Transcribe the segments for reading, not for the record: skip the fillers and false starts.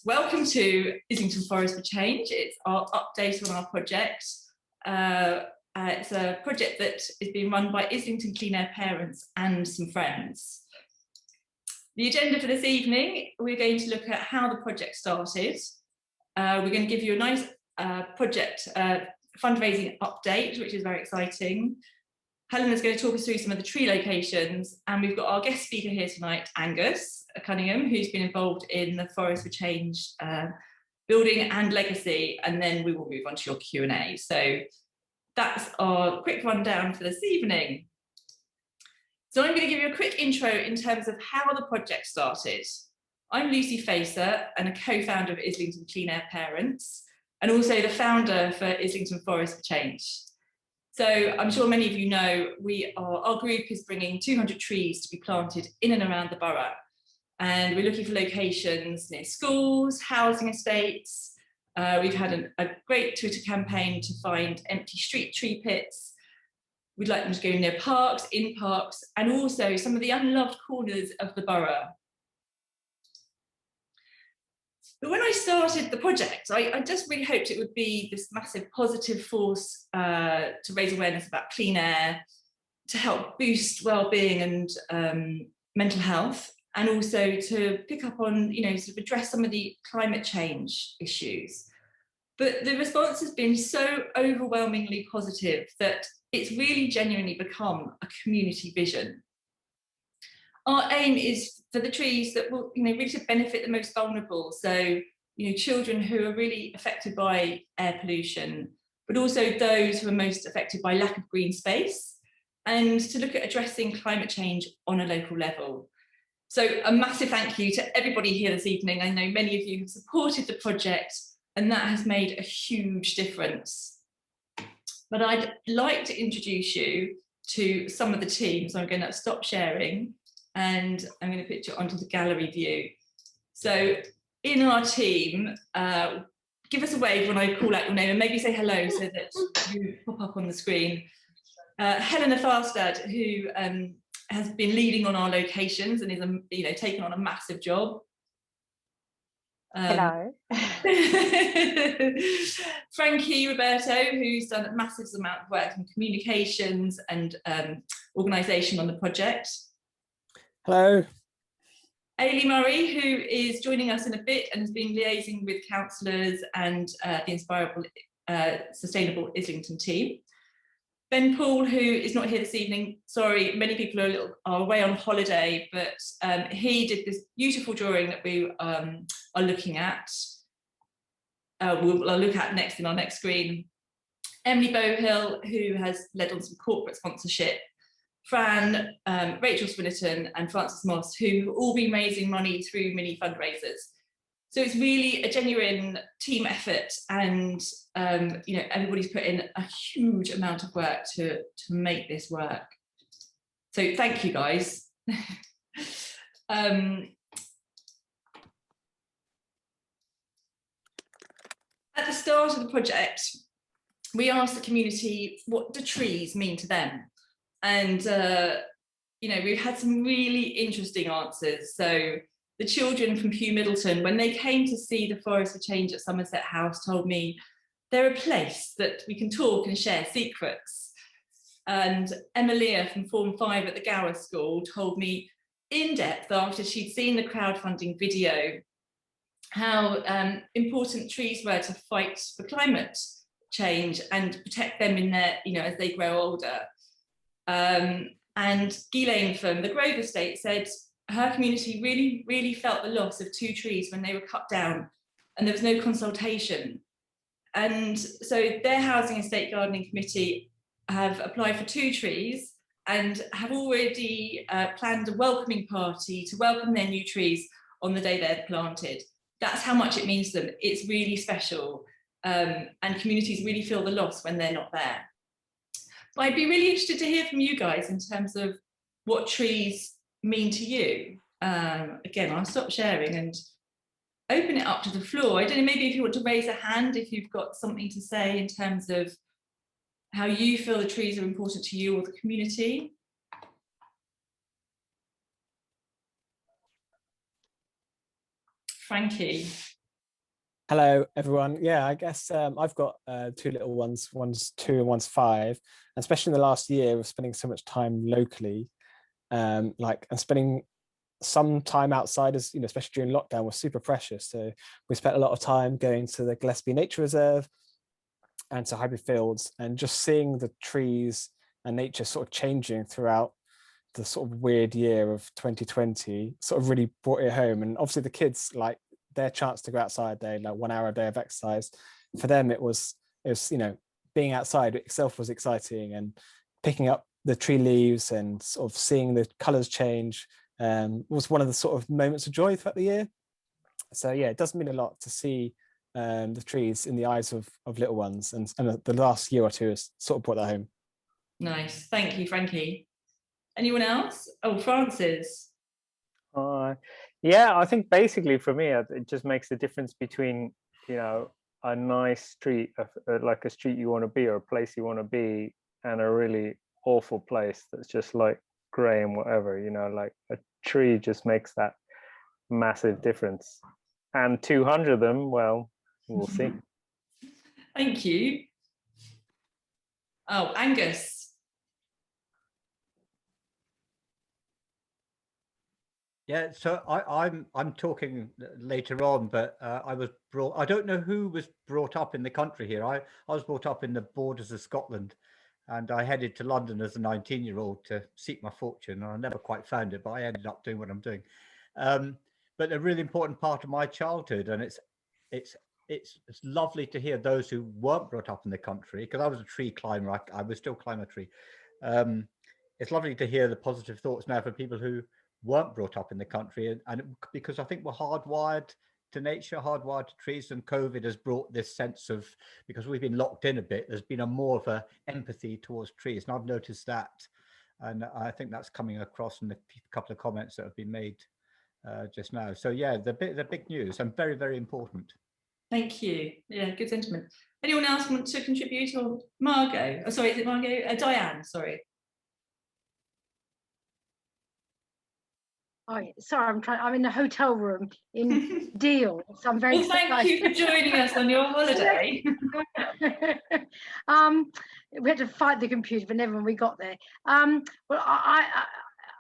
Welcome to Islington Forest for Change. It's our update on our project. It's a project that is being run by Islington Clean Air Parents and some friends. The agenda for this evening, we're going to look at how the project started. We're going to give you a nice project fundraising update, which is very exciting. Helena's going to talk us through some of the tree locations, and we've got our guest speaker here tonight, Angus Cunningham, who's been involved in the Forest for Change building and legacy, and then we will move on to your Q&A. So that's our quick rundown for this evening. So I'm going to give you a quick intro in terms of how the project started. I'm Lucy Facer and a co-founder of Islington Clean Air Parents, and also the founder for Islington Forest for Change. So I'm sure many of you know our group is bringing 200 trees to be planted in and around the borough. And we're looking for locations near schools, housing estates. We've had a great Twitter campaign to find empty street tree pits. We'd like them to go near parks, in parks, and also some of the unloved corners of the borough. But when I started the project, I just really hoped it would be this massive positive force to raise awareness about clean air, to help boost well-being and mental health, and also to pick up on, sort of address some of the climate change issues. But the response has been so overwhelmingly positive that it's really genuinely become a community vision. Our aim is for the trees that will, really to benefit the most vulnerable. So, children who are really affected by air pollution, but also those who are most affected by lack of green space, and to look at addressing climate change on a local level. So a massive thank you to everybody here this evening. I know many of you have supported the project, and that has made a huge difference. But I'd like to introduce you to some of the team. So I'm going to stop sharing and I'm going to put you onto the gallery view. So in our team, give us a wave when I call out your name, and maybe say hello so that you pop up on the screen. Helena Farstad, who has been leading on our locations and is taken on a massive job. Hello. Frankie, Roberto, who's done a massive amount of work in communications and organisation on the project. Hello. Ailey Murray, who is joining us in a bit and has been liaising with councillors and the Inspirable Sustainable Islington team. Ben Paul, who is not here this evening, sorry, many people are away on holiday, but he did this beautiful drawing that we are looking at. I'll look at next in our next screen. Emily Bohill, who has led on some corporate sponsorship. Fran, Rachel Swinnerton and Francis Moss, who have all been raising money through mini fundraisers. So it's really a genuine team effort, and everybody's put in a huge amount of work to make this work. So thank you, guys. At the start of the project, we asked the community, what do trees mean to them? And we've had some really interesting answers. So the children from Hugh Middleton, when they came to see the Forest for Change at Somerset House, told me they're a place that we can talk and share secrets. And Emilia from Form 5 at the Gower School told me in depth, after she'd seen the crowdfunding video, how important trees were to fight for climate change and protect them in their, as they grow older. And Ghislaine from the Grove Estate said her community really, really felt the loss of 2 trees when they were cut down and there was no consultation. And so their Housing Estate Gardening Committee have applied for 2 trees and have already planned a welcoming party to welcome their new trees on the day they're planted. That's how much it means to them. It's really special, and communities really feel the loss when they're not there. But I'd be really interested to hear from you guys in terms of what trees mean to you. Again, I'll stop sharing and open it up to the floor. I don't know, maybe if you want to raise a hand, if you've got something to say in terms of how you feel the trees are important to you or the community. Frankie. Hello, everyone. Yeah, I guess I've got two little ones. One's 2 and one's 5. And especially in the last year of spending so much time locally, and spending some time outside, as you know, especially during lockdown, was super precious. So we spent a lot of time going to the Gillespie Nature Reserve and to Highbury Fields, and just seeing the trees and nature sort of changing throughout the sort of weird year of 2020 sort of really brought it home. And obviously the kids, like, their chance to go outside, they like 1 hour a day of exercise. For them, it was you know, being outside itself was exciting, and picking up the tree leaves and sort of seeing the colors change was one of the sort of moments of joy throughout the year. So yeah, it does mean a lot to see the trees in the eyes of little ones, and the last year or two has sort of brought that home. Nice. Thank you, Frankie. Anyone else? Oh, Francis. Yeah, I think basically for me, it just makes the difference between, you know, a nice street, like a street you want to be or a place you want to be, and a really awful place that's just like grey and whatever, you know, like a tree just makes that massive difference. And 200 of them, well, we'll see. Thank you. Oh, Angus. Yeah, so I'm talking later on, but I don't know who was brought up in the country here. I was brought up in the borders of Scotland, and I headed to London as a 19-year-old to seek my fortune. I never quite found it, but I ended up doing what I'm doing. But a really important part of my childhood, and it's lovely to hear those who weren't brought up in the country, because I was a tree climber. I would still climb a tree. It's lovely to hear the positive thoughts now for people who weren't brought up in the country, and because I think we're hardwired to nature, hardwired to trees, and COVID has brought this sense of, because we've been locked in a bit, there's been a more of a empathy towards trees, and I've noticed that, and I think that's coming across in the couple of comments that have been made just now. So yeah, the big news, and very, very important. Thank you. Yeah, good sentiment. Anyone else want to contribute? Or Margot? Oh, sorry, is it Margot? Diane, sorry. Sorry, I'm in the hotel room in Deal, so I'm very excited. Thank you for joining us on your holiday. We had to fight the computer, but never when we got there. Well,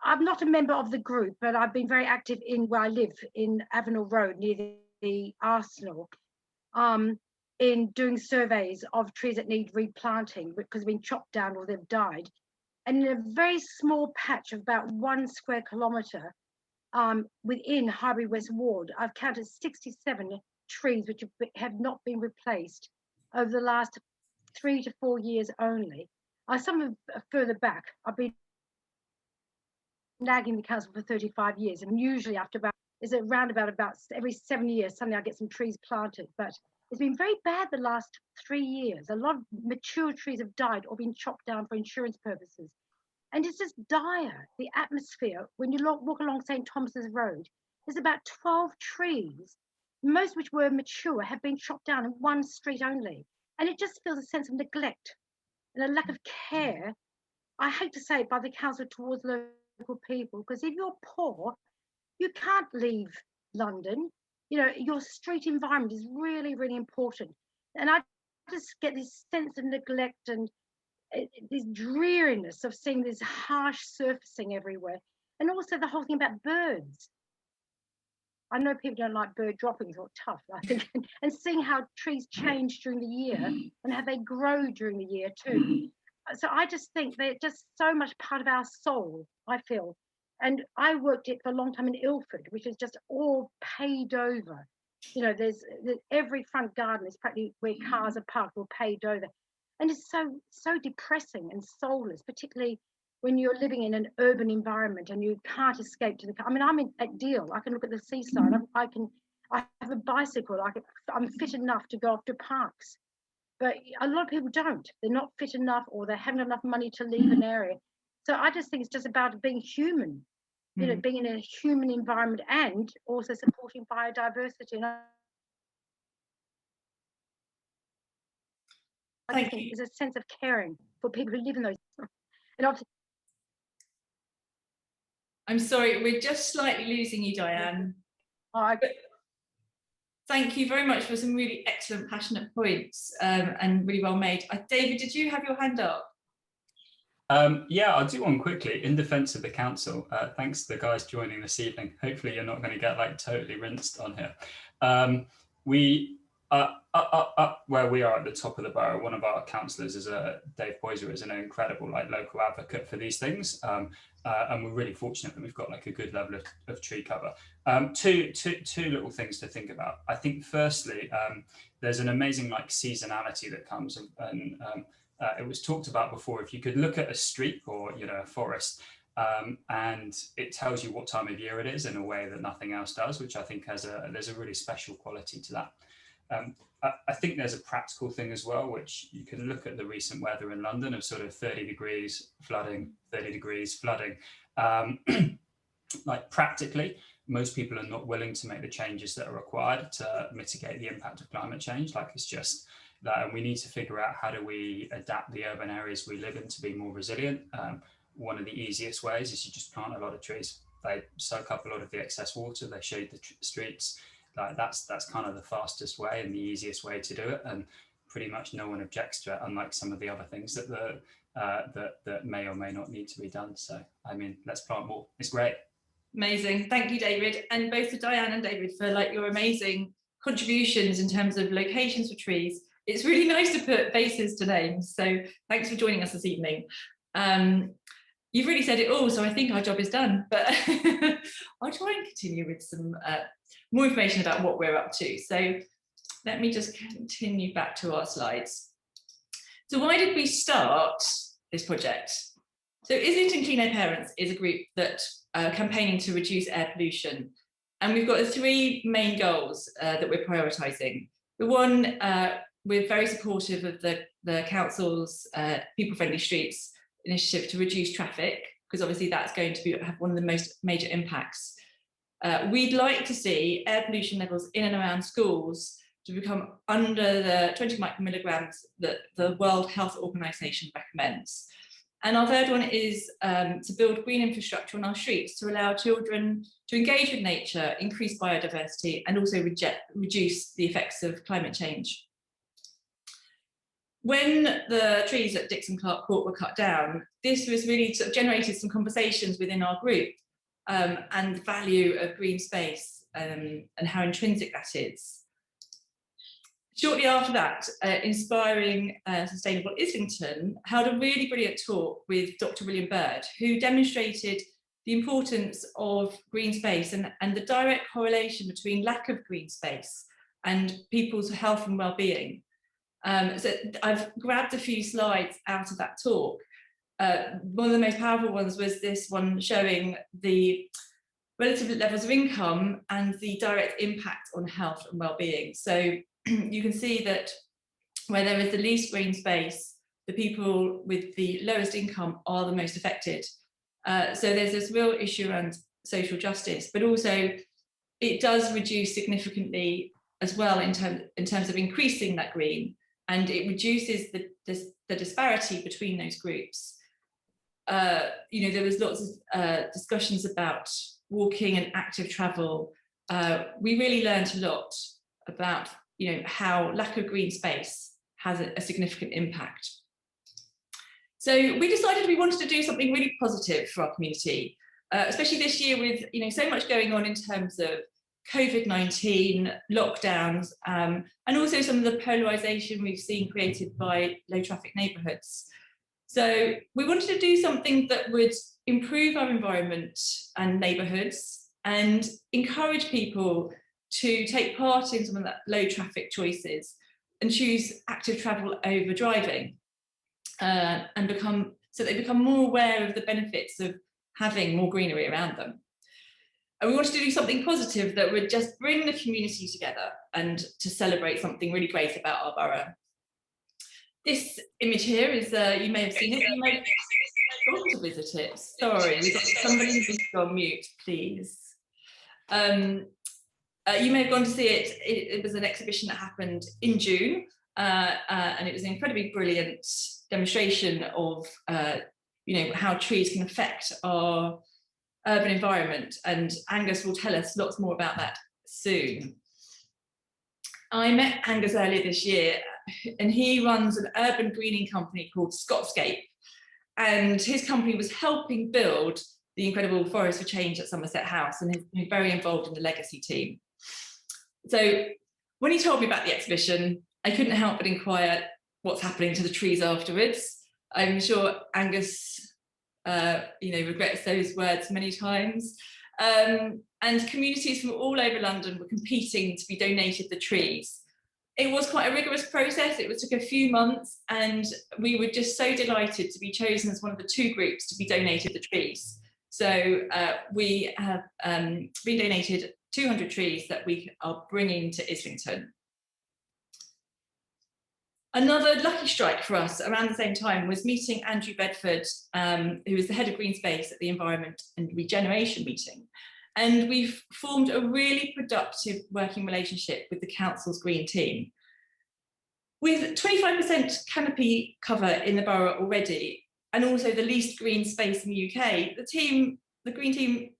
I'm not a member of the group, but I've been very active in where I live in Avenel Road near the Arsenal, in doing surveys of trees that need replanting because they've been chopped down or they've died. And in a very small patch of about 1 square kilometre, within Highbury West Ward, I've counted 67 trees which have not been replaced over the last 3 to 4 years only. Some are further back. I've been nagging the council for 35 years, and usually after about every 7 years, suddenly I get some trees planted. But it's been very bad the last 3 years. A lot of mature trees have died or been chopped down for insurance purposes. And it's just dire. The atmosphere, when you walk along St. Thomas's Road, there's about 12 trees, most which were mature, have been chopped down in one street only. And it just feels a sense of neglect and a lack of care. I hate to say it, by the council towards local people, because if you're poor, you can't leave London. You know, your street environment is really, really important. And I just get this sense of neglect and this dreariness of seeing this harsh surfacing everywhere. And also the whole thing about birds. I know people don't like bird droppings or tough, I think, and seeing how trees change during the year and how they grow during the year too. So I just think they're just so much part of our soul, I feel. And I worked it for a long time in Ilford, which is just all paved over. You know, there's every front garden is practically where cars are parked or paved over. And it's so depressing and soulless, particularly when you're living in an urban environment and you can't escape to the car. I mean, I'm at Deal. I can look at the seaside. I have a bicycle. I'm fit enough to go off to parks. But a lot of people don't. They're not fit enough, or they haven't enough money to leave an area. So I just think it's just about being human, you know, being in a human environment and also supporting biodiversity. And I think there's a sense of caring for people who live in those. And obviously, I'm sorry, we're just slightly losing you, Diane. Thank you very much for some really excellent, passionate points, and really well made. David, did you have your hand up? Yeah, I'll do one quickly in defense of the council. Thanks to the guys joining this evening. Hopefully you're not going to get like totally rinsed on here. We up where we are at the top of the borough, one of our councillors is Dave Poyser, is an incredible like local advocate for these things. And we're really fortunate that we've got like a good level of tree cover. Two little things to think about. I think firstly, there's an amazing like seasonality that comes, and it was talked about before. If you could look at a street or a forest, and it tells you what time of year it is in a way that nothing else does, which I think there's a really special quality to that. I think there's a practical thing as well, which you can look at the recent weather in London of sort of 30 degrees flooding, 30 degrees flooding. Like practically, most people are not willing to make the changes that are required to mitigate the impact of climate change. Like it's just that, and we need to figure out how do we adapt the urban areas we live in to be more resilient. One of the easiest ways is you just plant a lot of trees. They soak up a lot of the excess water, they shade the streets. Like that's kind of the fastest way and the easiest way to do it, and pretty much no one objects to it, unlike some of the other things that that may or may not need to be done. So I mean, let's plant more. It's great. Amazing, thank you, David, and both to Diane and David for like your amazing contributions in terms of locations for trees. It's really nice to put faces to names, so thanks for joining us this evening. You've really said it all, so I think our job is done, but I'll try and continue with some more information about what we're up to. So let me just continue back to our slides. So why did we start this project? So Islington Clean Air Parents is a group that campaigning to reduce air pollution. And we've got three main goals that we're prioritising. The one, we're very supportive of the council's people-friendly streets initiative to reduce traffic, because obviously that's going to have one of the most major impacts. We'd like to see air pollution levels in and around schools to become under the 20 micromilligrams that the World Health Organization recommends. And our third one is to build green infrastructure on our streets to allow children to engage with nature, increase biodiversity, and also reduce the effects of climate change. When the trees at Dixon Clark Court were cut down, this was really sort of generated some conversations within our group and the value of green space and how intrinsic that is. Shortly after that, Inspiring Sustainable Islington held a really brilliant talk with Dr. William Bird, who demonstrated the importance of green space and the direct correlation between lack of green space and people's health and well-being. So I've grabbed a few slides out of that talk. One of the most powerful ones was this one showing the relative levels of income and the direct impact on health and well-being. So you can see that where there is the least green space, the people with the lowest income are the most affected. So there's this real issue around social justice, but also it does reduce significantly as well in terms of increasing that green, and it reduces the disparity between those groups. You know, there was lots of discussions about walking and active travel. We really learned a lot about how lack of green space has a significant impact. So we decided we wanted to do something really positive for our community, especially this year with so much going on in terms of COVID-19, lockdowns, and also some of the polarisation we've seen created by low traffic neighbourhoods. So we wanted to do something that would improve our environment and neighbourhoods and encourage people to take part in some of that low traffic choices and choose active travel over driving, and so they become more aware of the benefits of having more greenery around them. And we wanted to do something positive that would just bring the community together and to celebrate something really great about our borough. This image here is, you may have seen it, you may have gone to visit it. Sorry, we've got somebody who's on mute, please. You may have gone to see it. It was an exhibition that happened in June, and it was an incredibly brilliant demonstration of how trees can affect our urban environment, and Angus will tell us lots more about that soon. I met Angus earlier this year, and he runs an urban greening company called Scottscape. And his company was helping build the incredible Forest for Change at Somerset House, and has been very involved in the legacy team. So when he told me about the exhibition, I couldn't help but inquire what's happening to the trees afterwards. I'm sure Angus regrets those words many times. And communities from all over London were competing to be donated the trees. It was quite a rigorous process. It took a few months, and we were just so delighted to be chosen as one of the 2 groups to be donated the trees. So we have been donated 200 trees that we are bringing to Islington. Another lucky strike for us around the same time was meeting Andrew Bedford, who is the head of Green Space at the Environment and Regeneration meeting. And we've formed a really productive working relationship with the council's green team. With 25% canopy cover in the borough already, and also the least green space in the UK, the green team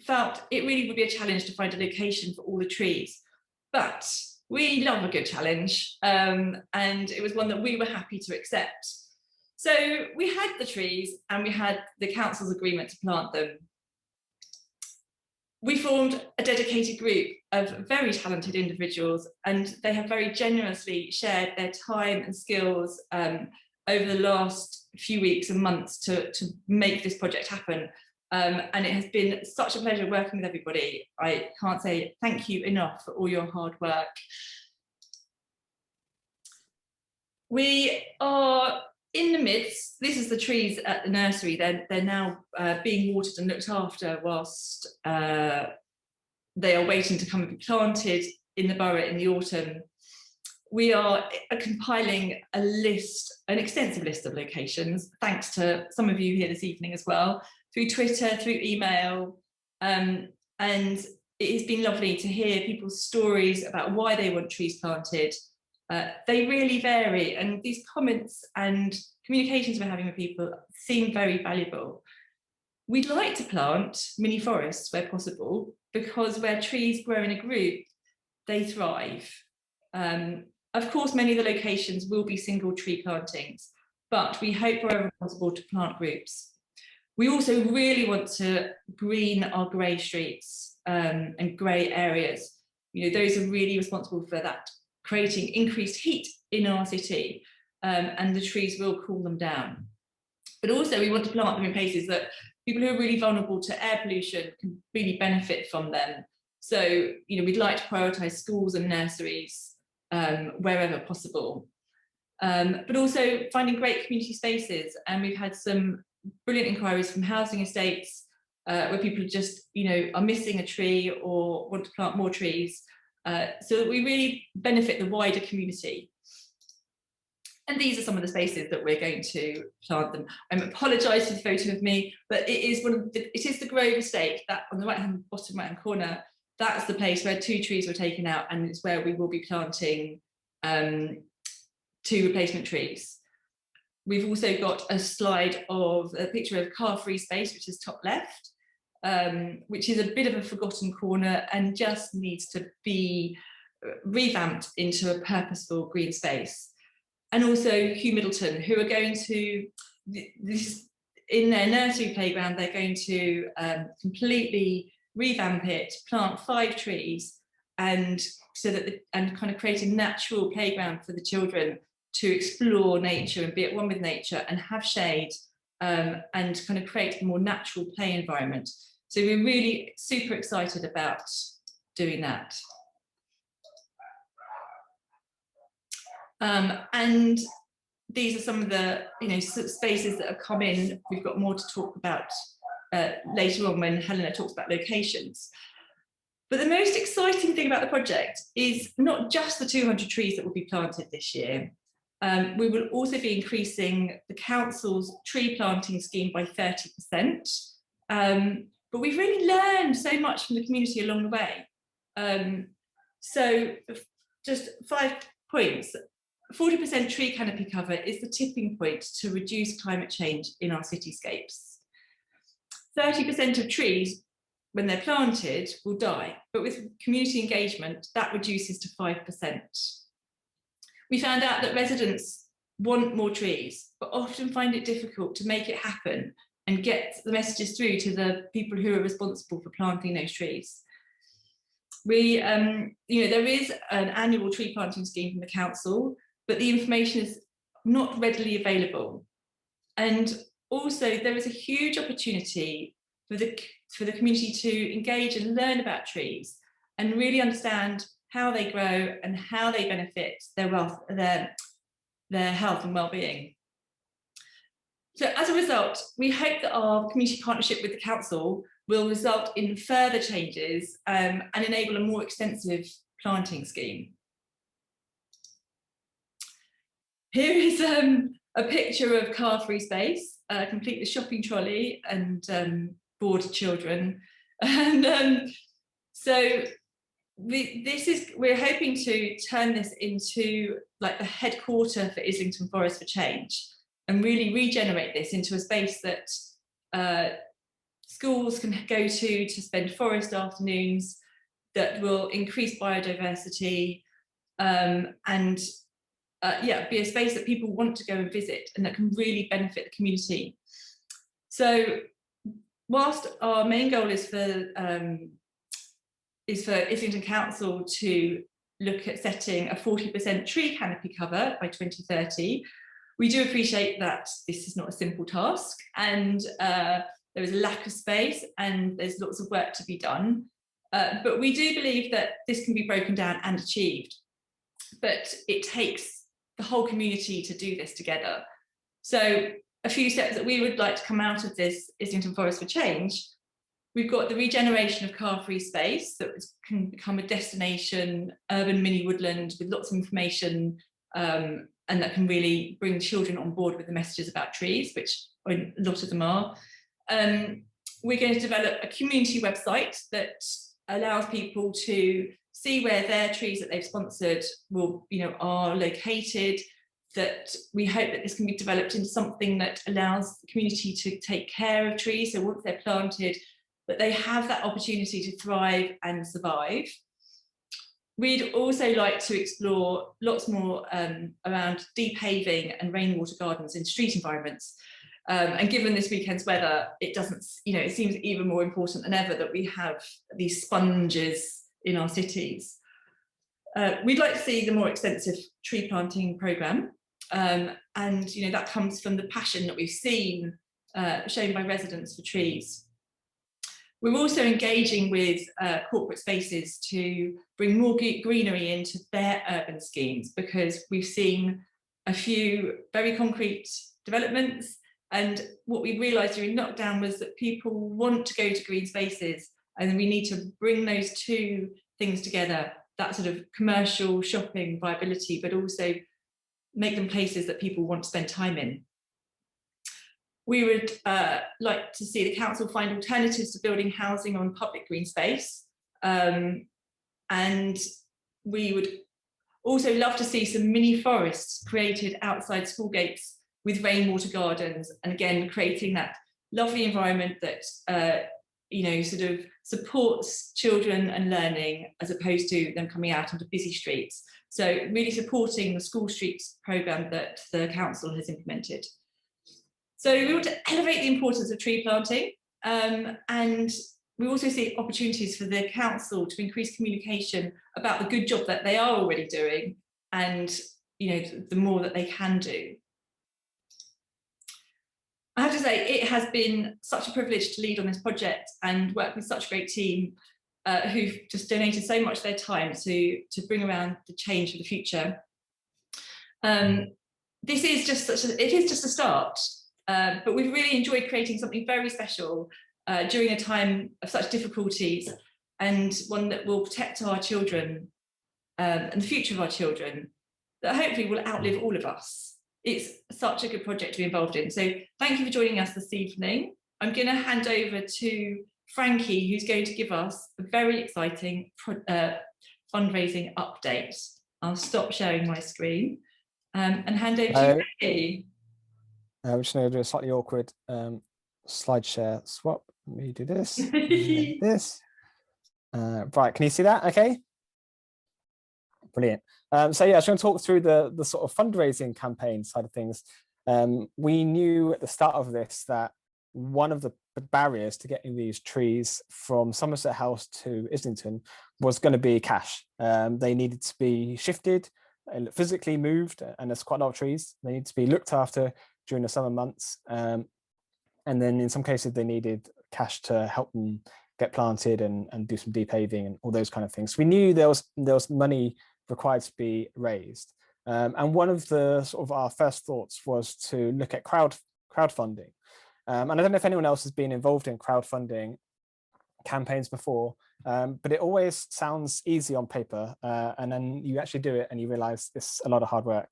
felt it really would be a challenge to find a location for all the trees. But we love a good challenge, and it was one that we were happy to accept. So we had the trees, and we had the council's agreement to plant them. We formed a dedicated group of very talented individuals, and they have very generously shared their time and skills over the last few weeks and months to make this project happen. And it has been such a pleasure working with everybody. I can't say thank you enough for all your hard work. We are in the midst, this is the trees at the nursery, they're now being watered and looked after whilst they are waiting to come and be planted in the borough in the autumn. We are compiling an extensive list of locations, thanks to some of you here this evening as well, through Twitter, through email, and it has been lovely to hear people's stories about why they want trees planted. They really vary, and these comments and communications we're having with people seem very valuable. We'd like to plant mini forests where possible, because where trees grow in a group, they thrive. Of course, many of the locations will be single tree plantings, but we hope wherever possible to plant groups. We also really want to green our grey streets and grey areas. Those are really responsible for that, creating increased heat in our city, and the trees will cool them down. But also we want to plant them in places that people who are really vulnerable to air pollution can really benefit from them. So, we'd like to prioritise schools and nurseries wherever possible. But also finding great community spaces, and we've had some brilliant inquiries from housing estates where people just, are missing a tree or want to plant more trees, so that we really benefit the wider community. And these are some of the spaces that we're going to plant them. I apologise for the photo of me, but it is the Grove Estate, that on the bottom right hand corner. That's the place where 2 trees were taken out, and it's where we will be planting 2 replacement trees. We've also got a slide of a picture of car-free space, which is top left, which is a bit of a forgotten corner and just needs to be revamped into a purposeful green space. And also Hugh Middleton, who are going to, in their nursery playground, they're going to completely revamp it, plant 5 trees, and kind of create a natural playground for the children to explore nature and be at one with nature and have shade, and kind of create a more natural play environment. So we're really super excited about doing that. And these are some of the spaces that have come in. We've got more to talk about later on when Helena talks about locations. But the most exciting thing about the project is not just the 200 trees that will be planted this year. We will also be increasing the council's tree planting scheme by 30%. But we've really learned so much from the community along the way. So just 5 points. 40% tree canopy cover is the tipping point to reduce climate change in our cityscapes. 30% of trees when they're planted will die, but with community engagement, that reduces to 5%. We found out that residents want more trees, but often find it difficult to make it happen and get the messages through to the people who are responsible for planting those trees. We, there is an annual tree planting scheme from the council, but the information is not readily available. And also there is a huge opportunity for the community to engage and learn about trees and really understand how they grow and how they benefit their health and well-being. So as a result, we hope that our community partnership with the council will result in further changes and enable a more extensive planting scheme. Here is a picture of car-free space, complete with shopping trolley and bored children. And so we're hoping to turn this into like the headquarter for Islington Forest for Change, and really regenerate this into a space that schools can go to spend forest afternoons, that will increase biodiversity, and be a space that people want to go and visit and that can really benefit the community. So whilst our main goal is for Islington Council to look at setting a 40% tree canopy cover by 2030, we do appreciate that this is not a simple task, and there is a lack of space and there's lots of work to be done. But we do believe that this can be broken down and achieved. But it takes the whole community to do this together. So a few steps that we would like to come out of this Islington Forest for Change: we've got the regeneration of car-free space that can become a destination urban mini woodland with lots of information, and that can really bring children on board with the messages about trees, which a lot of them are. We're going to develop a community website that allows people to see where their trees that they've sponsored are located. That we hope that this can be developed into something that allows the community to take care of trees. So once they're planted, that they have that opportunity to thrive and survive. We'd also like to explore lots more around depaving and rainwater gardens in street environments. And given this weekend's weather, it seems even more important than ever that we have these sponges in our cities. We'd like to see the more extensive tree planting programme. And that comes from the passion that we've seen shown by residents for trees. We're also engaging with corporate spaces to bring more greenery into their urban schemes, because we've seen a few very concrete developments, and what we realised during lockdown was that people want to go to green spaces, and we need to bring those two things together, that sort of commercial shopping viability, but also make them places that people want to spend time in. We would like to see the council find alternatives to building housing on public green space. And we would also love to see some mini forests created outside school gates with rainwater gardens, and again, creating that lovely environment that sort of supports children and learning, as opposed to them coming out onto busy streets. So really supporting the school streets programme that the council has implemented. So we want to elevate the importance of tree planting, and we also see opportunities for the council to increase communication about the good job that they are already doing, and the more that they can do. I have to say, it has been such a privilege to lead on this project and work with such a great team who've just donated so much of their time to bring around the change for the future. This is just a start. But we've really enjoyed creating something very special during a time of such difficulties, and one that will protect our children and the future of our children, that hopefully will outlive all of us. It's such a good project to be involved in. So thank you for joining us this evening. I'm going to hand over to Frankie, who's going to give us a very exciting fundraising update. I'll stop sharing my screen and hand over to Frankie. We're just going to do a slightly awkward slide share swap. Let me do this. This. Right, can you see that? Okay. Brilliant. So yeah, I was going to talk through the sort of fundraising campaign side of things. We knew at the start of this that one of the barriers to getting these trees from Somerset House to Islington was going to be cash. They needed to be shifted, physically moved, and there's quite a lot of trees. They need to be looked after during the summer months. And then in some cases they needed cash to help them get planted and do some depaving and all those kind of things. We knew there was money required to be raised. And one of the sort of our first thoughts was to look at crowdfunding. And I don't know if anyone else has been involved in crowdfunding campaigns before, but it always sounds easy on paper, and then you actually do it and you realize it's a lot of hard work.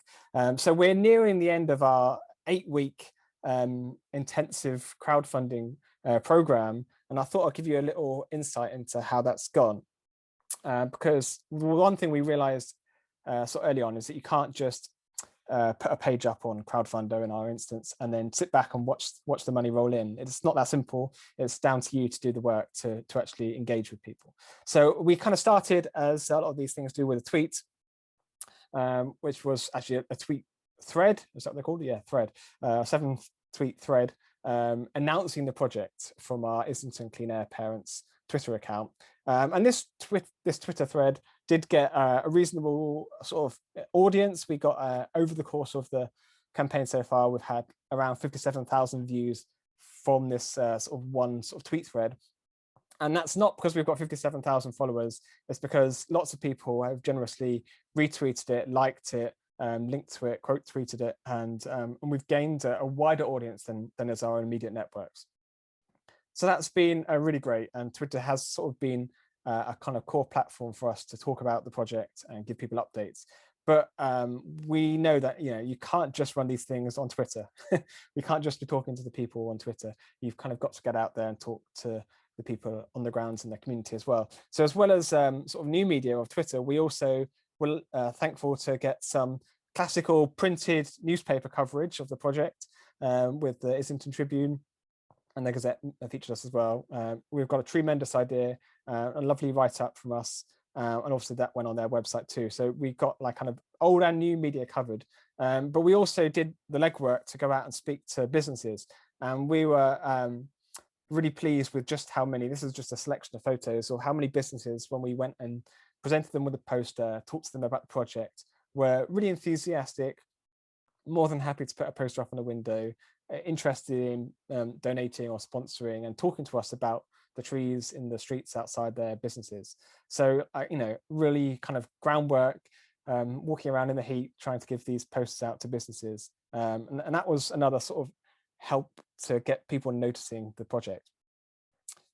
So we're nearing the end of our 8-week intensive crowdfunding program, and I thought I'd give you a little insight into how that's gone. Because one thing we realized so early on is that you can't just put a page up on crowdfunder in our instance and then sit back and watch the money roll in. It's not that simple. It's down to you to do the work to actually engage with people. So we kind of started, as a lot of these things do, with a tweet, which was actually a tweet thread. Is that what they're called? Yeah, thread. 7-tweet thread announcing the project from our Islington Clean Air Parents Twitter account. And this Twitter thread did get a reasonable sort of audience. We got over the course of the campaign so far, we've had around 57,000 views from this sort of one sort of tweet thread. And that's not because we've got 57,000 followers. It's because lots of people have generously retweeted it, liked it, linked to it, quote tweeted it, and we've gained a wider audience than as our immediate networks. So that's been really great, and Twitter has sort of been a kind of core platform for us to talk about the project and give people updates. But we know that you can't just run these things on Twitter. We can't just be talking to the people on Twitter. You've kind of got to get out there and talk to the people on the grounds in their community as well. So as well as sort of new media of Twitter, we also were thankful to get some classical printed newspaper coverage of the project with the Islington Tribune, and the Gazette featured us as well. We've got a tremendous idea, a lovely write-up from us, and obviously that went on their website too. So we got like kind of old and new media covered, but we also did the legwork to go out and speak to businesses, and we were really pleased with just how many, this is just a selection of photos, or how many businesses, when we went and presented them with a poster, talked to them about the project, were really enthusiastic, more than happy to put a poster up on a window, interested in donating or sponsoring and talking to us about the trees in the streets outside their businesses. So really kind of groundwork, walking around in the heat, trying to give these posters out to businesses, and that was another sort of help to get people noticing the project.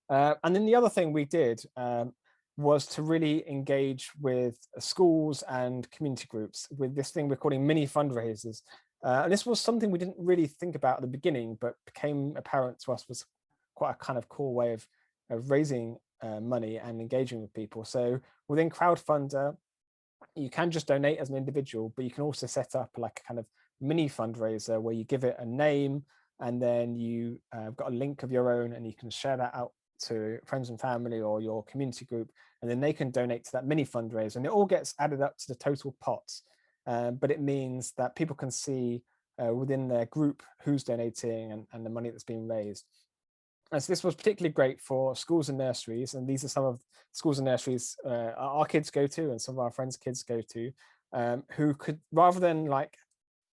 And then the other thing we did was to really engage with schools and community groups with this thing we're calling mini fundraisers. And this was something we didn't really think about at the beginning, but became apparent to us was quite a kind of cool way of raising money and engaging with people. So within crowdfunder, you can just donate as an individual, but you can also set up like a kind of mini fundraiser where you give it a name, and then you got a link of your own, and you can share that out to friends and family or your community group, and then they can donate to that mini fundraiser, and it all gets added up to the total pot. But it means that people can see within their group who's donating and the money that's being raised. And so this was particularly great for schools and nurseries, and these are some of schools and nurseries our kids go to and some of our friends' kids go to, who could, rather than like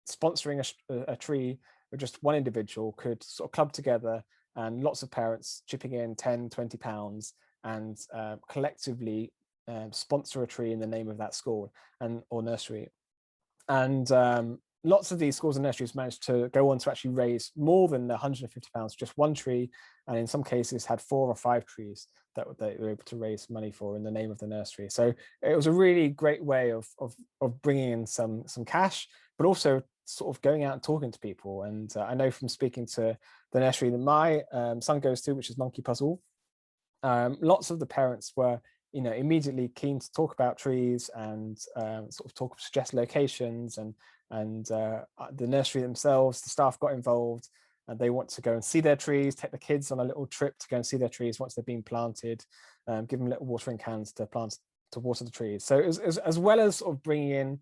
sponsoring a tree with just one individual, could sort of club together, and lots of parents chipping in 10, 20 pounds and collectively sponsor a tree in the name of that school or nursery. And lots of these schools and nurseries managed to go on to actually raise more than the £150 for just one tree, and in some cases had 4 or 5 trees that they were able to raise money for in the name of the nursery. So it was a really great way of bringing in some cash, but also sort of going out and talking to people. And I know from speaking to the nursery that my son goes to, which is Monkey Puzzle, lots of the parents were immediately keen to talk about trees and sort of suggest locations, and the nursery themselves, the staff got involved, and they want to go and see their trees, take the kids on a little trip to go and see their trees once they've been planted, give them little watering cans to water the trees. So as well as sort of bringing in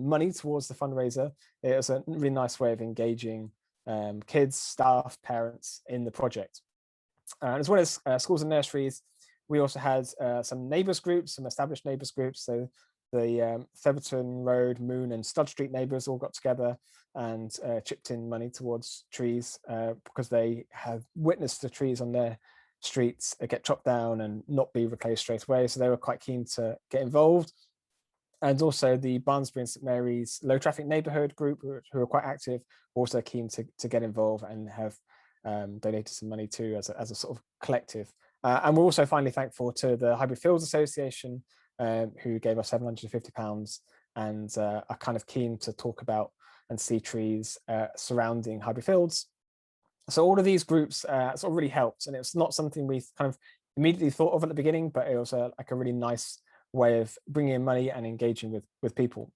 money towards the fundraiser, it was a really nice way of engaging kids, staff, parents in the project. As well as schools and nurseries, we also had some neighbours groups, some established neighbours groups. So the Theberton Road, Moon and Stud Street neighbours all got together and chipped in money towards trees because they have witnessed the trees on their streets get chopped down and not be replaced straight away. So they were quite keen to get involved. And also the Barnsbury and St Mary's low traffic neighbourhood group, who are quite active, also keen to get involved and have donated some money too as a sort of collective. And we're also finally thankful to the Hybrid Fields Association, who gave us £750 and are kind of keen to talk about and see trees surrounding hybrid fields. So all of these groups sort of really helped, and it's not something we kind of immediately thought of at the beginning, but it was like a really nice way of bringing in money and engaging with people.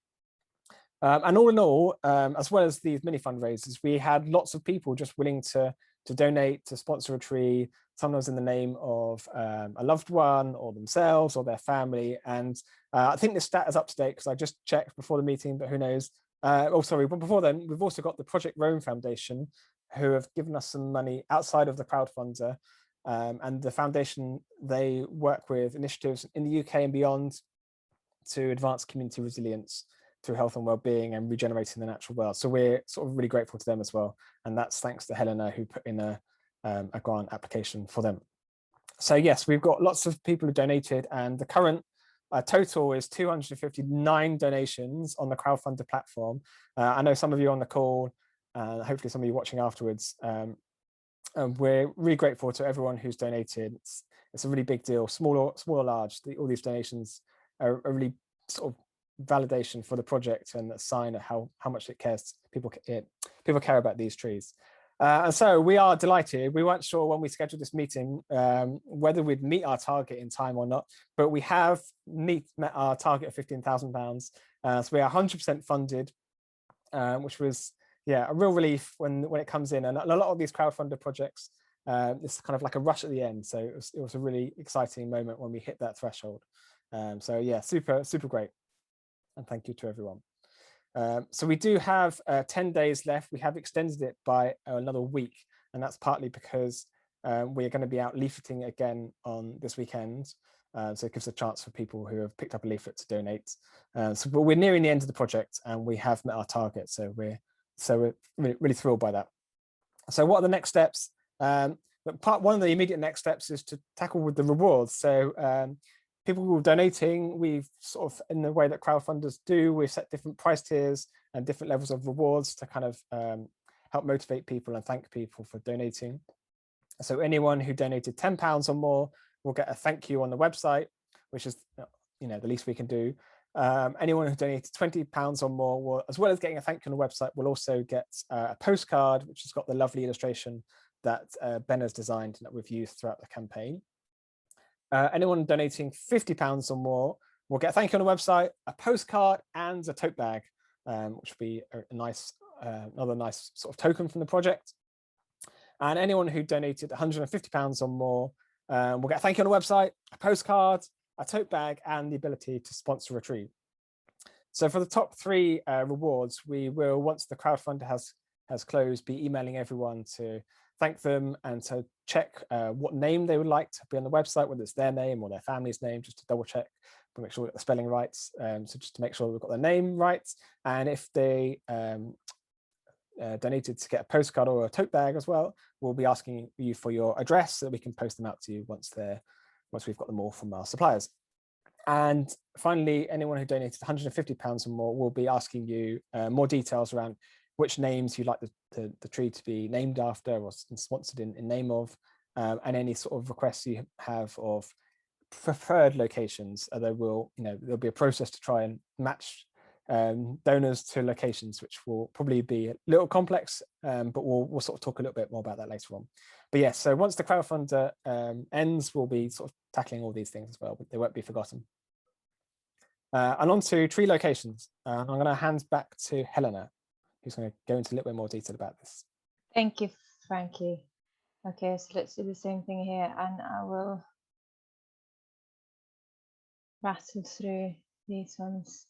And all in all, as well as these mini fundraisers, we had lots of people just willing to donate, to sponsor a tree, sometimes in the name of a loved one or themselves or their family. And I think this stat is up to date because I just checked before the meeting, but who knows? Oh, sorry, but before then, we've also got the Project Rome Foundation, who have given us some money outside of the crowdfunder. And the foundation, they work with initiatives in the UK and beyond to advance community resilience through health and well-being and regenerating the natural world. So we're sort of really grateful to them as well. And that's thanks to Helena, who put in a grant application for them. So yes, we've got lots of people who donated, and the current total is 259 donations on the crowdfunder platform. I know some of you on the call, hopefully some of you watching afterwards, we're really grateful to everyone who's donated. It's a really big deal, small or large. All these donations are a really sort of validation for the project and a sign of how much it cares. People care about these trees. And so we are delighted. We weren't sure when we scheduled this meeting whether we'd meet our target in time or not, but we have met our target of £15,000. So we are 100% funded, which was a real relief when it comes in. And a lot of these crowdfunder projects, it's kind of like a rush at the end. So it was a really exciting moment when we hit that threshold. So yeah, super great. And thank you to everyone. So we do have 10 days left. We have extended it by another week, and that's partly because we're going to be out leafleting again on this weekend. So it gives a chance for people who have picked up a leaflet to donate. But we're nearing the end of the project, and we have met our target. So we're really thrilled by that. So what are the next steps? One of the immediate next steps is to tackle with the rewards. So people who are donating, we've sort of, in the way that crowdfunders do, we've set different price tiers and different levels of rewards to kind of help motivate people and thank people for donating. So anyone who donated £10 or more will get a thank you on the website, which is the least we can do. Anyone who donated £20 or more will, as well as getting a thank you on the website, will also get a postcard, which has got the lovely illustration that Ben has designed and that we've used throughout the campaign. Anyone donating £50 or more will get a thank you on the website, a postcard and a tote bag, which will be another nice sort of token from the project. And anyone who donated £150 or more will get a thank you on the website, a postcard, a tote bag, and the ability to sponsor a tree. So for the top 3 rewards, we will, once the crowdfunder has closed, be emailing everyone to thank them and to check what name they would like to be on the website, whether it's their name or their family's name, just to double check to make sure we get the spelling right. So just to make sure we've got their name right. And if they donated to get a postcard or a tote bag as well, we'll be asking you for your address so that we can post them out to you once we've got them all from our suppliers. And finally, anyone who donated £150 or more will be asking you more details around which names you'd like the tree to be named after or sponsored in name of, and any sort of requests you have of preferred locations. There'll be a process to try and match donors to locations, which will probably be a little complex, but we'll sort of talk a little bit more about that later on. But yes, so once the crowdfunder ends, we'll be sort of tackling all these things as well, but they won't be forgotten. And on to tree locations. I'm going to hand back to Helena, who's going to go into a little bit more detail about this. Thank you, Frankie. Okay, so let's do the same thing here, and I will rattle through these ones.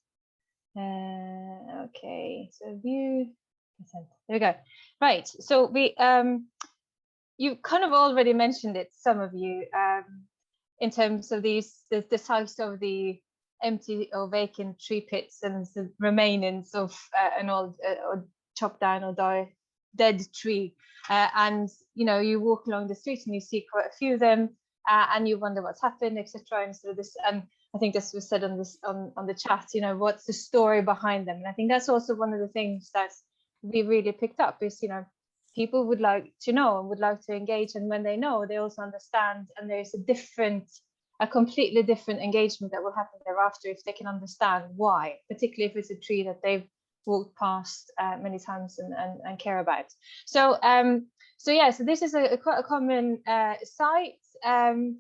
Okay, so view consent. There we go. Right, so we you kind of already mentioned it, some of you, in terms of these the size of the empty or vacant tree pits and the remainings of an old or chopped down or dead tree, and you walk along the street and you see quite a few of them, and you wonder what's happened, etc. And so this, and I think this was said on this on the chat, what's the story behind them? And I think that's also one of the things that we really picked up is, people would like to know and would like to engage, and when they know, they also understand, and there's a completely different engagement that will happen thereafter if they can understand why, particularly if it's a tree that they've walked past many times and care about. So so this is quite a common site, and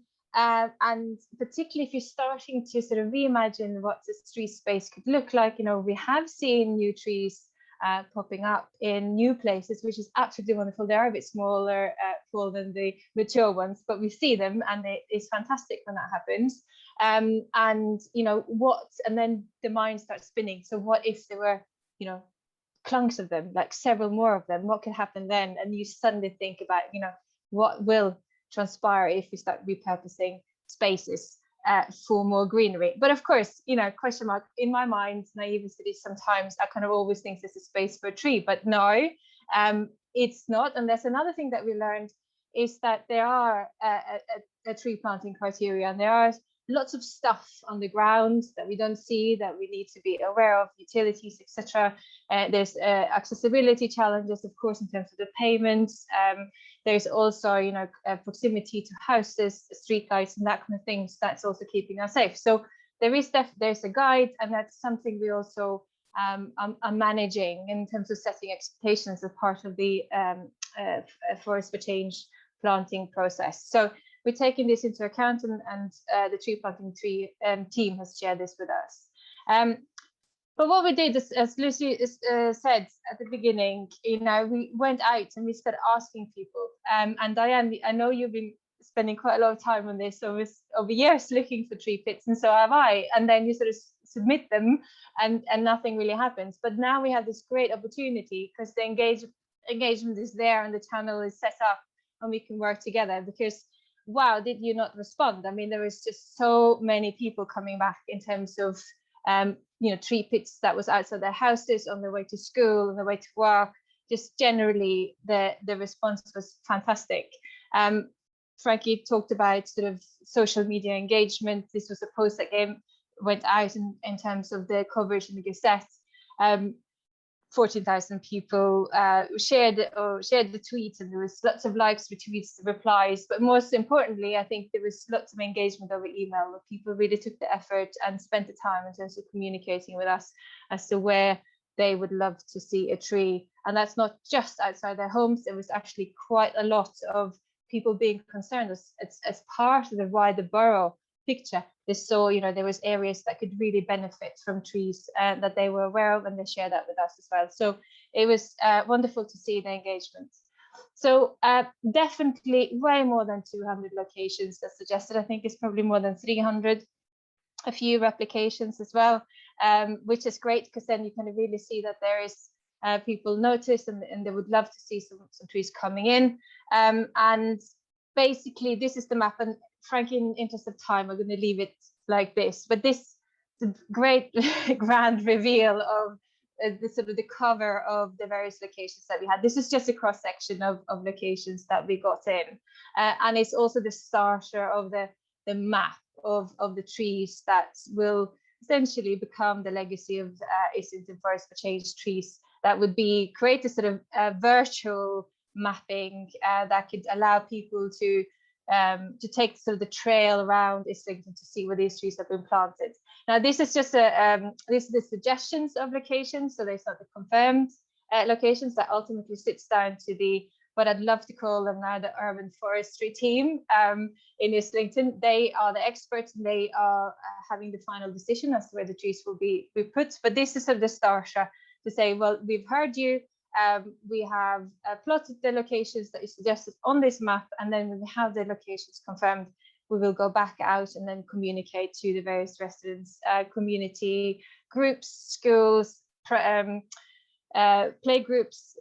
particularly if you're starting to sort of reimagine what the street space could look like. We have seen new trees popping up in new places, which is absolutely wonderful. They're a bit smaller than the mature ones, but we see them, and it's fantastic when that happens. And then the mind starts spinning. So what if there were clunks of them, like several more of them? What could happen then? And you suddenly think about what will transpire if we start repurposing spaces for more greenery. But of course, question mark in my mind, naivety sometimes, I kind of always think this is space for a tree, but no, it's not. And there's another thing that we learned is that there are a tree planting criteria, and there are lots of stuff on the ground that we don't see, that we need to be aware of, utilities, etc. There's accessibility challenges, of course, in terms of the payments. There's also, proximity to houses, street lights, and that kind of things. That's also keeping us safe. So there's a guide, and that's something we also are managing in terms of setting expectations as part of the Forest for Change planting process. So we're taking this into account, and the tree planting team has shared this with us. But what we did, as Lucy said at the beginning, we went out and we started asking people. And Diane, I know you've been spending quite a lot of time on this over years looking for tree pits, and so have I. And then you sort of submit them, and nothing really happens. But now we have this great opportunity because the engagement is there and the channel is set up, and we can work together. Because wow, did you not respond? I mean, there was just so many people coming back in terms of tree pits that was outside their houses, on their way to school, on their way to work. Just generally, the response was fantastic. Frankie talked about sort of social media engagement. This was a post that went out in terms of the coverage in the Gazette. 14,000 people shared the tweets, and there was lots of likes, retweets, replies. But most importantly, I think there was lots of engagement over email, where people really took the effort and spent the time in terms of communicating with us as to where they would love to see a tree. And that's not just outside their homes. There was actually quite a lot of people being concerned as part of the wider borough picture. They saw, there was areas that could really benefit from trees that they were aware of, and they shared that with us as well. So it was wonderful to see the engagement. So definitely way more than 200 locations that suggested. I think it's probably more than 300, a few replications as well, which is great, because then you kind of really see that there is people notice, and they would love to see some trees coming in. And basically this is the map, and Frankie, in interest of time, I'm going to leave it like this. But this is a great grand reveal of the cover of the various locations that we had. This is just a cross section of locations that we got in, and it's also the starter of the map of the trees that will essentially become the legacy of Islington Forest for Change trees. That would create a sort of virtual mapping that could allow people to take sort of the trail around Islington to see where these trees have been planted. Now, this is just these are the suggestions of locations, so there's not the confirmed locations. That ultimately sits down to what I'd love to call them now the urban forestry team in Islington. They are the experts, and they are having the final decision as to where the trees will be put. But this is sort of the starter to say, well, we've heard you. we have plotted the locations that you suggested on this map, and then when we have the locations confirmed, we will go back out and then communicate to the various residents, community groups, schools, play groups,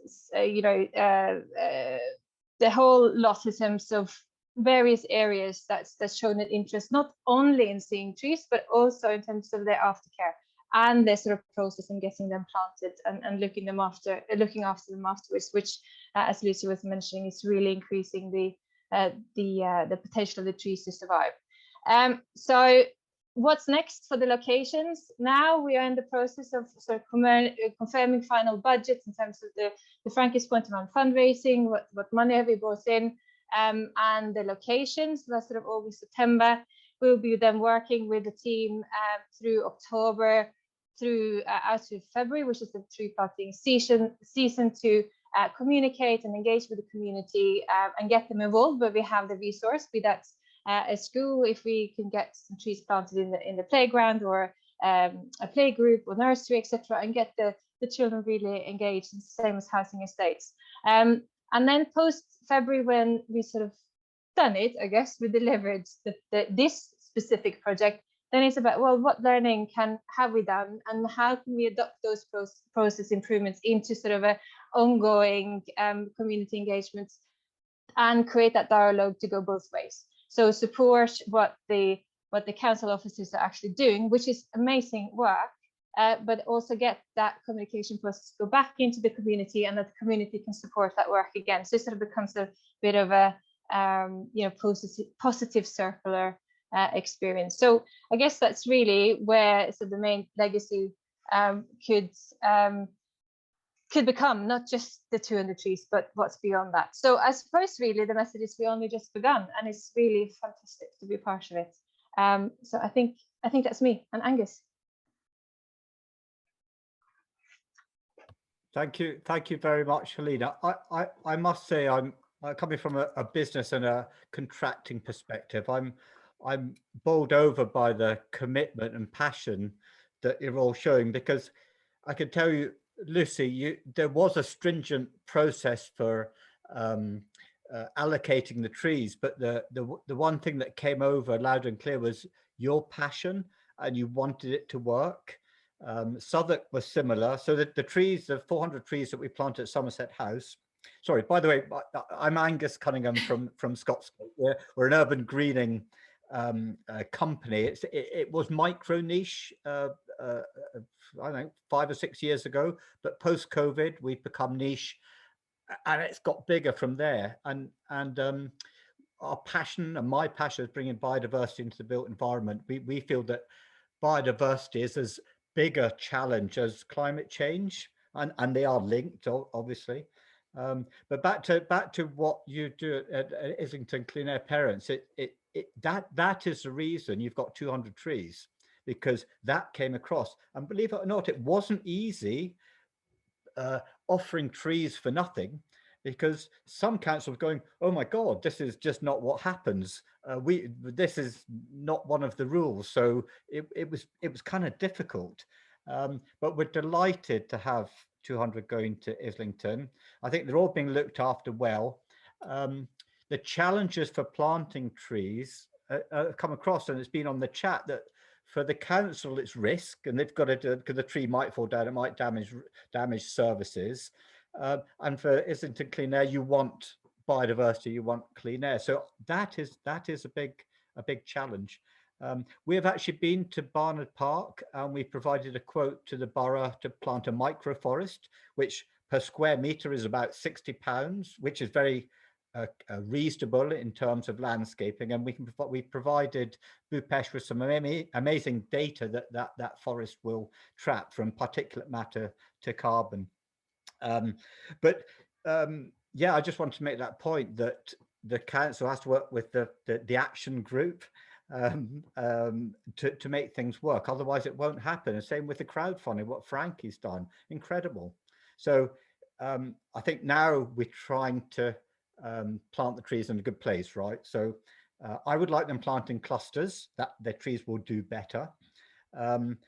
the whole lot in terms of various areas that's shown an interest, not only in seeing trees, but also in terms of their aftercare and their sort of process in getting them planted and looking after them afterwards, which, as Lucy was mentioning, is really increasing the potential of the trees to survive. So what's next for the locations? Now we are in the process of sort of confirming final budgets in terms of the Frankie's point around fundraising, what money have we brought in, and the locations. That's sort of August, September. We'll be then working with the team through October, through out to February, which is the tree planting season to communicate and engage with the community and get them involved where we have the resource, be that a school, if we can get some trees planted in the playground, or a play group or nursery, etc., and get the children really engaged, the same as housing estates. And then post February, when we sort of done it, I guess, we delivered this specific project, then it's about, well, what learning have we done, and how can we adopt those process improvements into sort of a ongoing community engagement and create that dialogue to go both ways. So support what the council officers are actually doing, which is amazing work, but also get that communication process go back into the community, and that the community can support that work again. So it sort of becomes a bit of a positive circular experience. So I guess that's really where the main legacy could become, not just the 200 trees, but what's beyond that. So I suppose really the message is we only just begun, and it's really fantastic to be part of it. So I think that's me. And Angus. Thank you very much, Helena. I must say, I'm coming from a business and a contracting perspective. I'm bowled over by the commitment and passion that you're all showing, because I can tell you, Lucy, there was a stringent process for allocating the trees, but the one thing that came over loud and clear was your passion, and you wanted it to work. Southwark was similar. So that the trees, the 400 trees that we planted at Somerset House. Sorry, by the way, I'm Angus Cunningham from Scotscote. We're an urban greening company. It was micro niche, I don't know, 5 or 6 years ago, but post COVID we've become niche, and it's got bigger from there. And our passion, and my passion, is bringing biodiversity into the built environment. We feel that biodiversity is as big a challenge as climate change, and they are linked, obviously. But back to what you do at Islington Clean Air Parents, that is the reason you've got 200 trees, because that came across. And believe it or not, it wasn't easy offering trees for nothing, because some councils were going, oh my God, this is just not what happens. This is not one of the rules. So it was kind of difficult. But we're delighted to have 200 going to Islington. I think they're all being looked after well. The challenges for planting trees come across, and it's been on the chat, that for the council it's risk, and they've got to do, because the tree might fall down, it might damage services. And for Islington Clean Air, you want biodiversity, you want clean air. So that is a big challenge. We have actually been to Barnard Park, and we provided a quote to the borough to plant a microforest, which per square metre is about £60, which is very reasonable in terms of landscaping. And we provided Bupesh with some amazing data that forest will trap, from particulate matter to carbon. Yeah, I just want to make that point, that the council has to work with the action group to make things work. Otherwise it won't happen. And same with the crowdfunding, what Frankie's done, incredible. So I think now we're trying to plant the trees in a good place, right? So I would like them planting clusters, that the trees will do better. And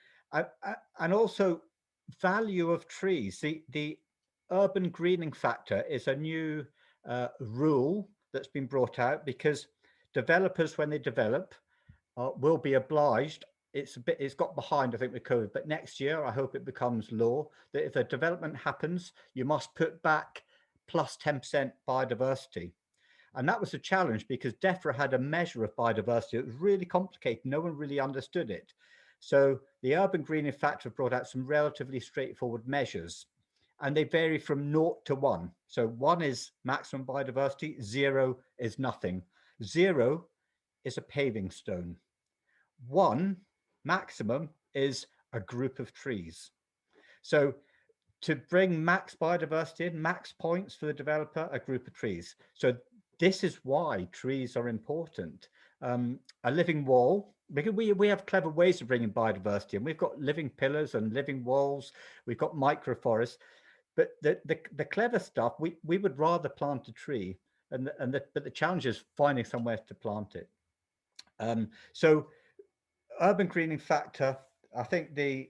also value of trees. urban greening factor is a new rule that's been brought out because developers, when they develop, will be obliged. It's got behind, I think, with COVID, but next year I hope it becomes law that if a development happens, you must put back plus 10% biodiversity. And that was a challenge because DEFRA had a measure of biodiversity. It was really complicated. No one really understood it. So the urban greening factor brought out some relatively straightforward measures, and they vary from 0 to 1. So 1 is maximum biodiversity, 0 is nothing. 0 is a paving stone. 1 maximum is a group of trees. So to bring max biodiversity in, max points for the developer, a group of trees. So this is why trees are important. A living wall, because we have clever ways of bringing biodiversity, and we've got living pillars and living walls, we've got microforests, but the clever stuff, we would rather plant a tree, but the challenge is finding somewhere to plant it. So urban greening factor, I think a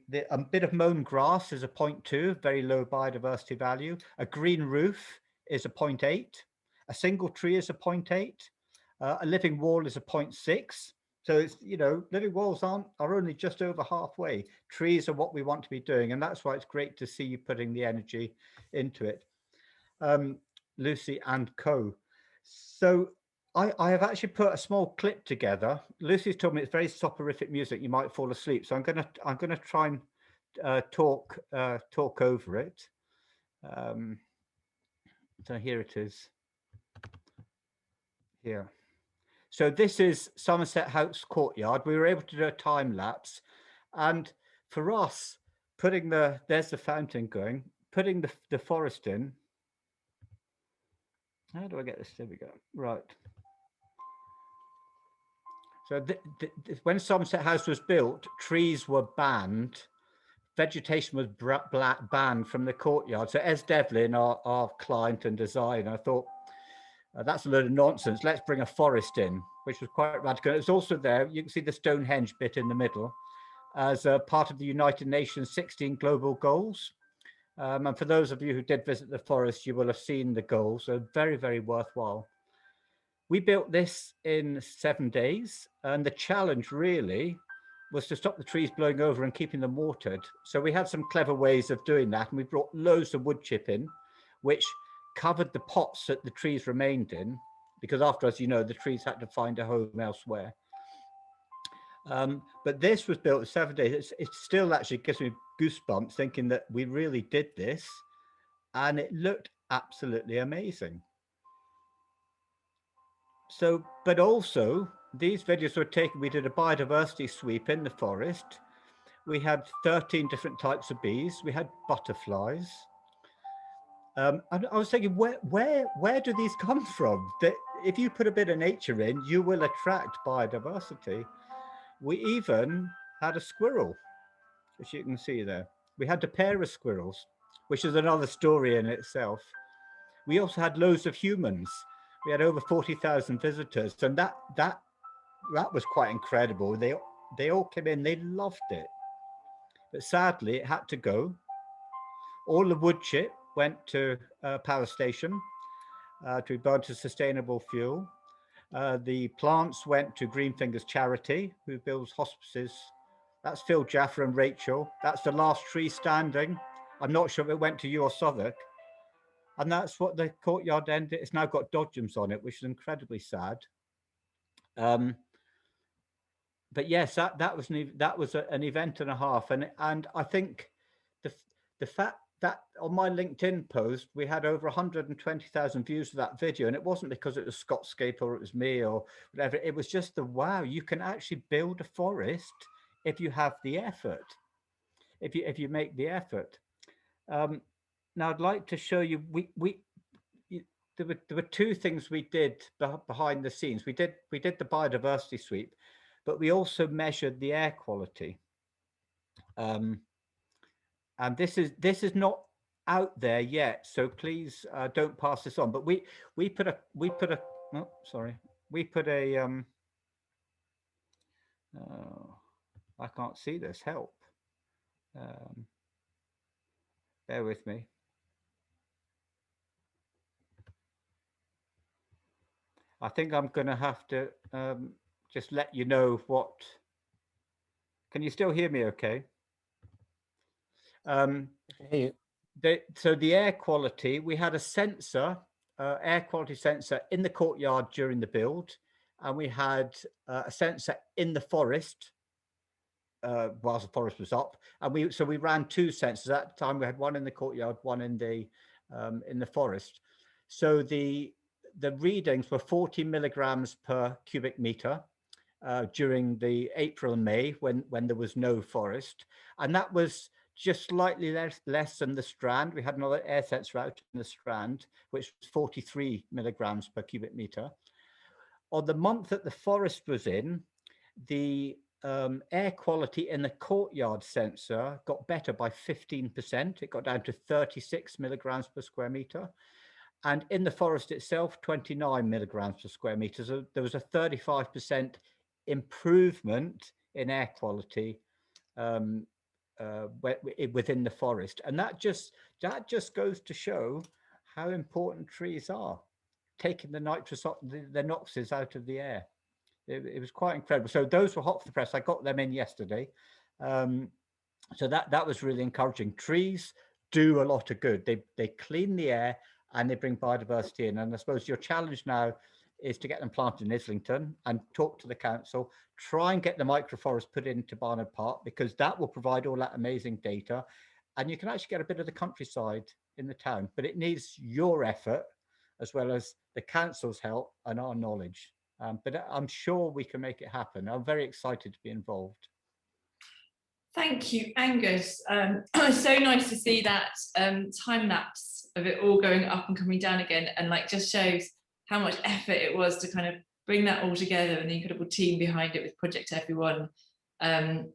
bit of mown grass is a 0.2, very low biodiversity value. A green roof is a 0.8. A single tree is a 0.8. A living wall is a 0.6. So it's, living walls are only just over halfway. Trees are what we want to be doing, and that's why it's great to see you putting the energy into it, Lucy and co. So I have actually put a small clip together. Lucy's told me it's very soporific music. You might fall asleep, so I'm gonna try and talk over it. So here it is. Here. So this is Somerset House courtyard. We were able to do a time lapse, and for us, there's the fountain going, putting the forest in. How do I get this? There we go. Right. So when Somerset House was built, trees were banned. Vegetation was banned from the courtyard. So Es Devlin, our client and designer, thought, that's a load of nonsense. Let's bring a forest in, which was quite radical. It's also there. You can see the Stonehenge bit in the middle as a part of the United Nations 16 global goals. And for those of you who did visit the forest, you will have seen the goals. So very, very worthwhile. We built this in 7 days, and the challenge really was to stop the trees blowing over and keeping them watered. So we had some clever ways of doing that, and we brought loads of wood chip in, which covered the pots that the trees remained in, because after, as you know, the trees had to find a home elsewhere. But this was built in 7 days. It still actually gives me goosebumps thinking that we really did this, and it looked absolutely amazing. So, but also these videos were taken, we did a biodiversity sweep in the forest. We had 13 different types of bees. We had butterflies. And I was thinking, where do these come from? That if you put a bit of nature in, you will attract biodiversity. We even had a squirrel, which you can see there. We had a pair of squirrels, which is another story in itself. We also had loads of humans. We had over 40,000 visitors, and that was quite incredible. They all came in, they loved it. But sadly, it had to go. All the wood chip went to a power station to be burned to sustainable fuel. The plants went to Greenfingers Charity, who builds hospices. That's Phil Jaffa and Rachel. That's the last tree standing. I'm not sure if it went to you or Southwark. And that's what the courtyard ended. It's now got dodgems on it, which is incredibly sad. But yes, that was an event and a half, and I think the fact that on my LinkedIn post we had over 120,000 views of that video, and it wasn't because it was Scottscape or it was me or whatever. It was just wow, you can actually build a forest if you have the effort, if you make the effort. Now I'd like to show you, there were two things we did behind the scenes. We did the biodiversity sweep, but we also measured the air quality. And this is not out there yet, so please don't pass this on. But we put a I can't see this. Help. Bear with me. I think I'm going to have to just let you know what. Can you still hear me okay? I can hear you. So the air quality, we had a sensor, air quality sensor in the courtyard during the build, and we had a sensor in the forest whilst the forest was up, and we ran 2 sensors at the time. We had one in the courtyard, one in the forest. So the readings were 40 milligrams per cubic meter during the April and May when there was no forest, and that was just slightly less than the Strand. We had another air sensor out in the Strand, which was 43 milligrams per cubic meter. On the month that the forest was in, the air quality in the courtyard sensor got better by 15%. It got down to 36 milligrams per square meter. And in the forest itself, 29 milligrams per square meter. So there was a 35% improvement in air quality within the forest. And that just goes to show how important trees are, taking the the NOxes out of the air. It was quite incredible. So those were hot off the press. I got them in yesterday. So that was really encouraging. Trees do a lot of good. They clean the air and they bring biodiversity in. And I suppose your challenge now is to get them planted in Islington and talk to the council, try and get the microforest put into Barnard Park, because that will provide all that amazing data. And you can actually get a bit of the countryside in the town, but it needs your effort as well as the council's help and our knowledge. But I'm sure we can make it happen. I'm very excited to be involved. Thank you, Angus. It's so nice to see that time lapse of it all going up and coming down again, and like just shows how much effort it was to kind of bring that all together, and the incredible team behind it with Project Everyone. And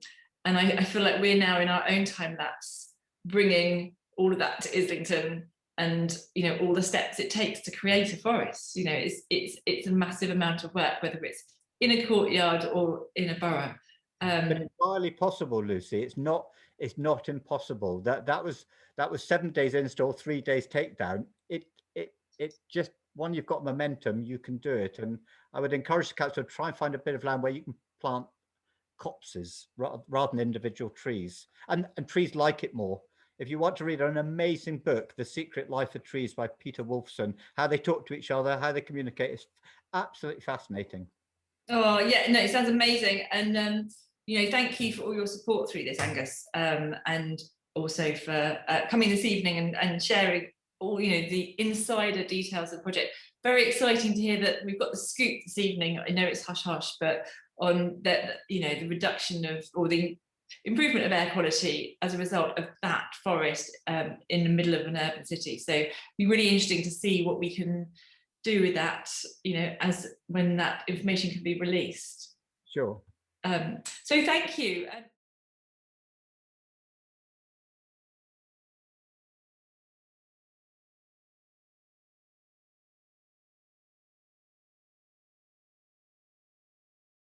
I feel like we're now in our own time lapse, bringing all of that to Islington, and all the steps it takes to create a forest. It's a massive amount of work, whether it's in a courtyard or in a borough. But entirely possible, Lucy. It's not impossible. That was 7 days install, 3 days takedown. It just, one, you've got momentum, you can do it. And I would encourage the council to try and find a bit of land where you can plant copses rather than individual trees, and trees like it more. If you want to read an amazing book, The Secret Life of Trees by Peter Wolfson, how they talk to each other, how they communicate, is absolutely fascinating. Oh yeah, no, it sounds amazing. And thank you for all your support through this, Angus, and also for coming this evening and sharing all the insider details of the project. Very exciting to hear that we've got the scoop this evening. I know it's hush hush, but on the reduction of, or the improvement of air quality as a result of that forest in the middle of an urban city. So it'd be really interesting to see what we can do with that, as when that information can be released. Sure. So thank you.